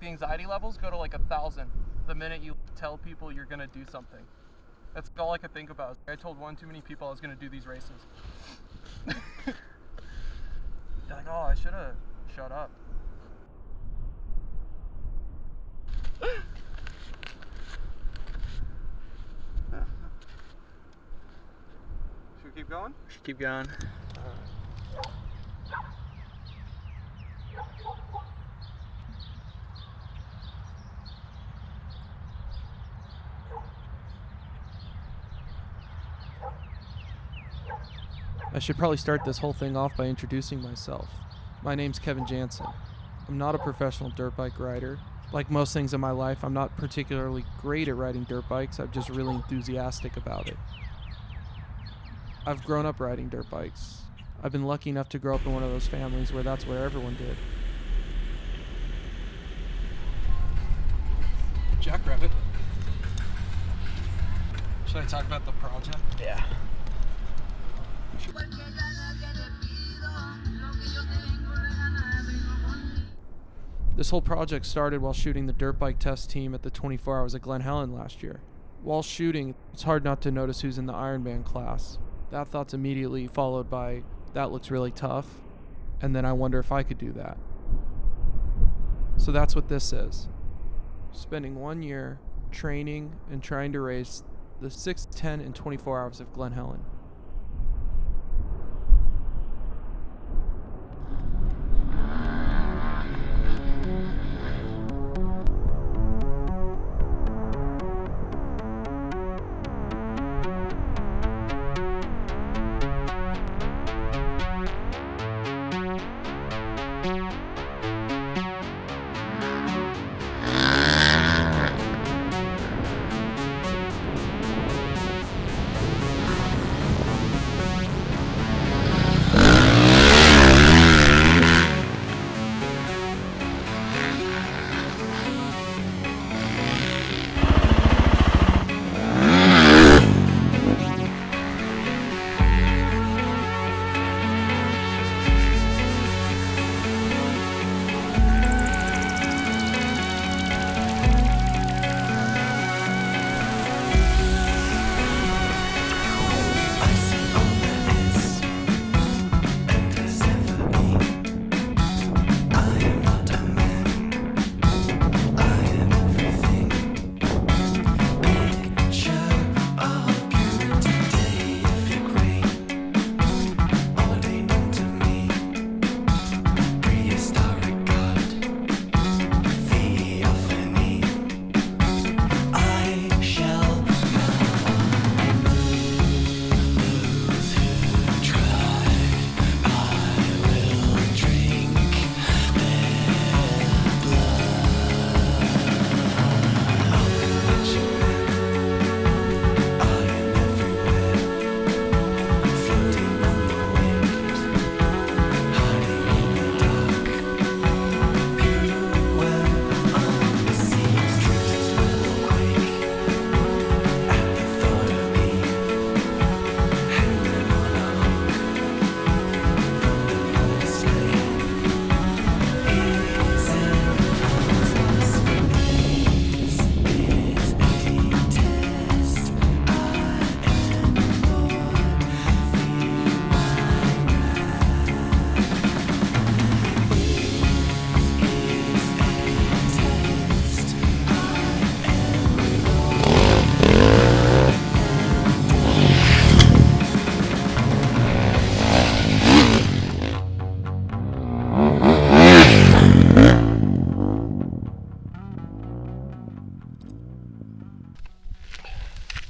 the anxiety levels go to like 1,000 the minute you tell people you're gonna do something. That's all I could think about. I told one too many people I was gonna do these races. They're like, oh, I should have shut up. Should we keep going? Should keep going. I should probably start this whole thing off by introducing myself. My name's Kevin Jansen. I'm not a professional dirt bike rider. Like most things in my life, I'm not particularly great at riding dirt bikes. I'm just really enthusiastic about it. I've grown up riding dirt bikes. I've been lucky enough to grow up in one of those families where that's what everyone did. Jackrabbit. Should I talk about the project? Yeah. This whole project started while shooting the dirt bike test team at the 24 Hours at Glen, Helen last year. While shooting, it's hard not to notice who's in the Ironman class. That thought's immediately followed by, that looks really tough, and then I wonder if I could do that. So that's what this is. Spending 1 year training and trying to race the 6, 10, and 24 hours of Glen Helen.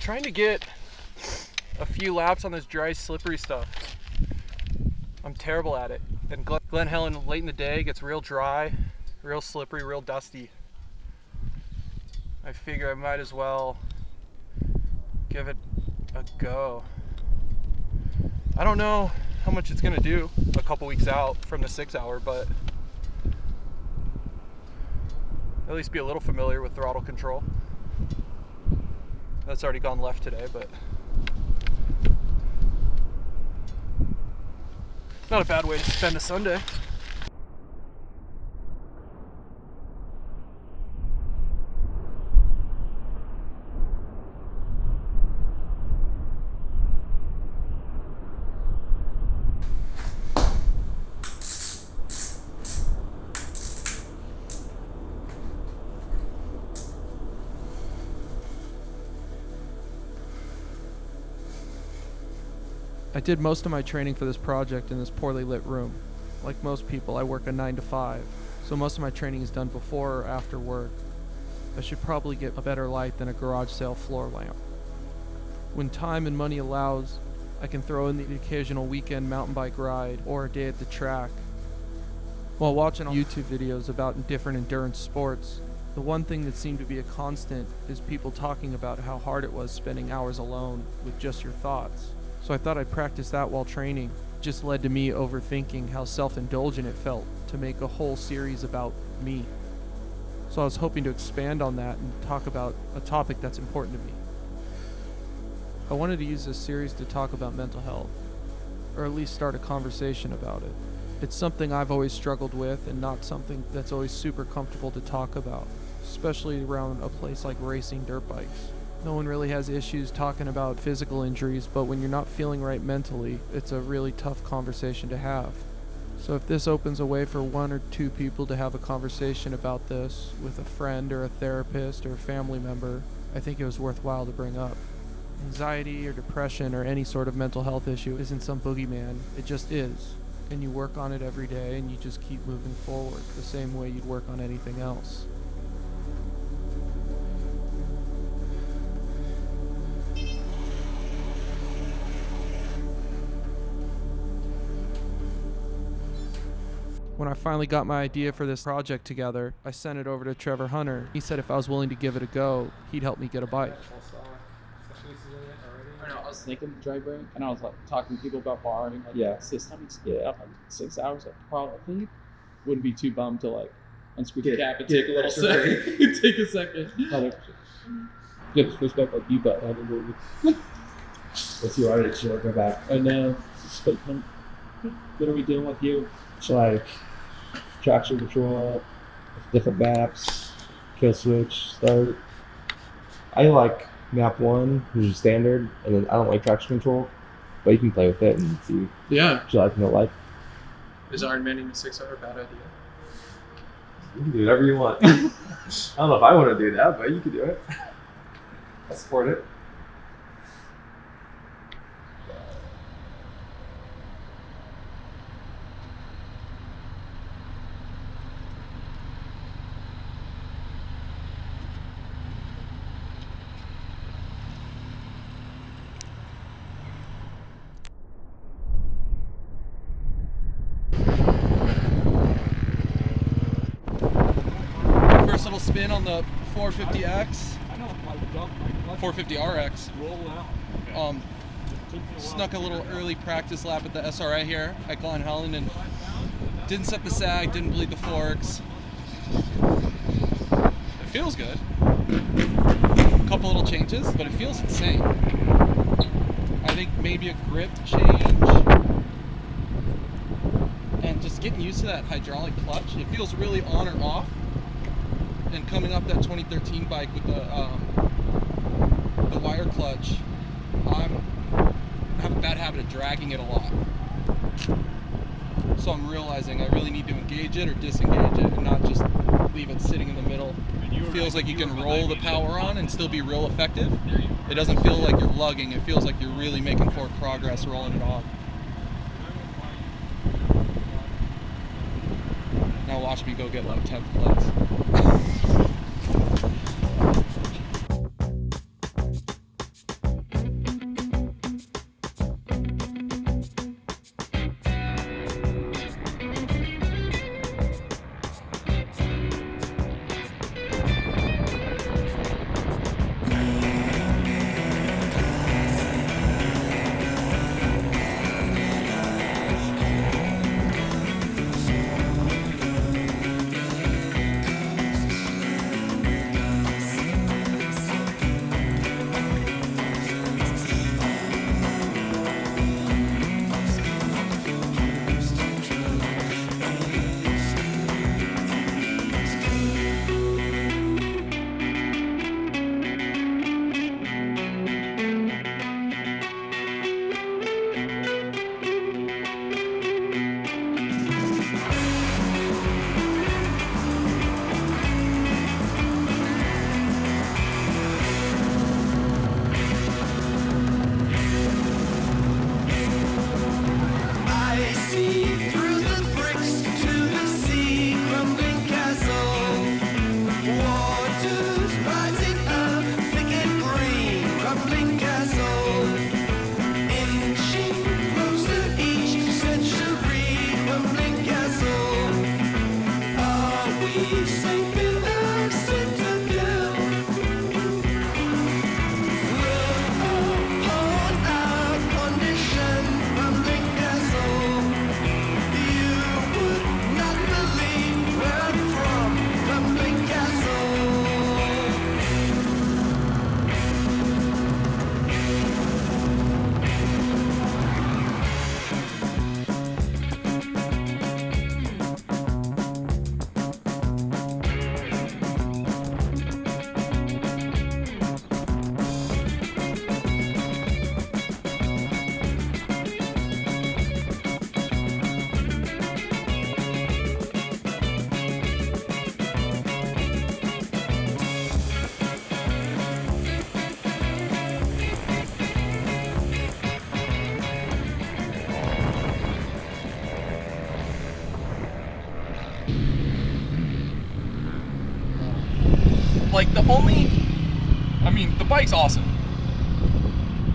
Trying to get a few laps on this dry, slippery stuff. I'm terrible at it. And Glen Helen late in the day gets real dry, real slippery, real dusty. I figure I might as well give it a go. I don't know how much it's gonna do a couple weeks out from the 6 hour, but at least be a little familiar with throttle control. That's already gone left today, but not a bad way to spend a Sunday. I did most of my training for this project in this poorly lit room. Like most people, I work a 9 to 5, so most of my training is done before or after work. I should probably get a better light than a garage sale floor lamp. When time and money allows, I can throw in the occasional weekend mountain bike ride or a day at the track. While watching YouTube videos about different endurance sports, the one thing that seemed to be a constant is people talking about how hard it was spending hours alone with just your thoughts. So I thought I'd practice that while training. It just led to me overthinking how self-indulgent it felt to make a whole series about me. So I was hoping to expand on that and talk about a topic that's important to me. I wanted to use this series to talk about mental health, or at least start a conversation about it. It's something I've always struggled with and not something that's always super comfortable to talk about, especially around a place like racing dirt bikes. No one really has issues talking about physical injuries, but when you're not feeling right mentally, it's a really tough conversation to have. So if this opens a way for 1 or 2 people to have a conversation about this with a friend or a therapist or a family member, I think it was worthwhile to bring up. Anxiety or depression or any sort of mental health issue isn't some boogeyman, it just is. And you work on it every day and you just keep moving forward the same way you'd work on anything else. When I finally got my idea for this project together, I sent it over to Trevor Hunter. He said if I was willing to give it a go, he'd help me get a bike. I was thinking dry break, and I was like talking to people about borrowing systems. Yeah, like 6 hours. I probably wouldn't be too bummed to like unscrew the cap and take a little second. Take a second. Good respect like you, but I didn't. What's your audit short? Go back. I know. What are we doing with you? It's like traction control, different maps, kill switch, start. I like map 1, which is standard, and then I don't like traction control, but you can play with it and see what you like and don't like. Is Iron Manning a 6 hour bad idea? You can do whatever you want. I don't know if I want to do that, but you can do it. I support it. First little spin on the 450X, 450RX. Snuck a little early practice lap at the SRA here at Glen, Helen, and didn't set the sag, didn't bleed the forks. It feels good. A couple little changes, but it feels insane. I think maybe a grip change and just getting used to that hydraulic clutch. It feels really on or off. And coming up that 2013 bike with the wire clutch, I have a bad habit of dragging it a lot. So I'm realizing I really need to engage it or disengage it and not just leave it sitting in the middle. It feels like you can roll the power on and still be real effective. It doesn't feel like you're lugging, it feels like you're really making forward progress rolling it off. Now watch me go get like 10th place. Like the bike's awesome.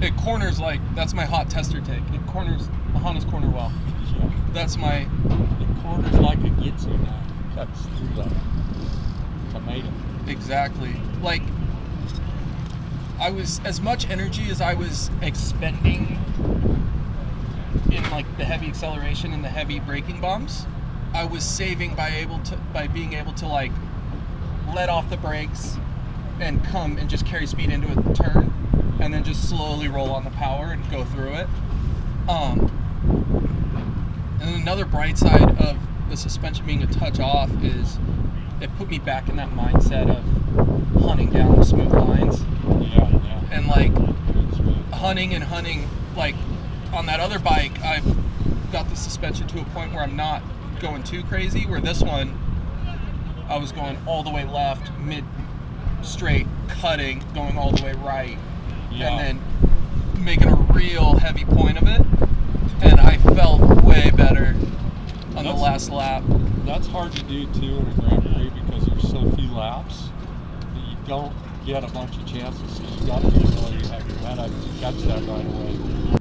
It corners like, that's my hot tester take. It corners, the Honda's corner well. Yeah. That's my... It corners like it gets you now. Cuts through that tomato. Exactly. Like, I was, as much energy as I was expending in like the heavy acceleration and the heavy braking bumps, I was saving by being able to like let off the brakes and come and just carry speed into a turn and then just slowly roll on the power and go through it. And another bright side of the suspension being a touch off is it put me back in that mindset of hunting down the smooth lines. Yeah, yeah. And like hunting, like on that other bike, I've got the suspension to a point where I'm not going too crazy, where this one, I was going all the way left, mid straight, cutting, going all the way right, Yeah. and then making a real heavy point of it. And I felt way better on the last lap. That's hard to do too in a Grand Prix because there's so few laps that you don't get a bunch of chances. So you got to be really glad to catch that right away.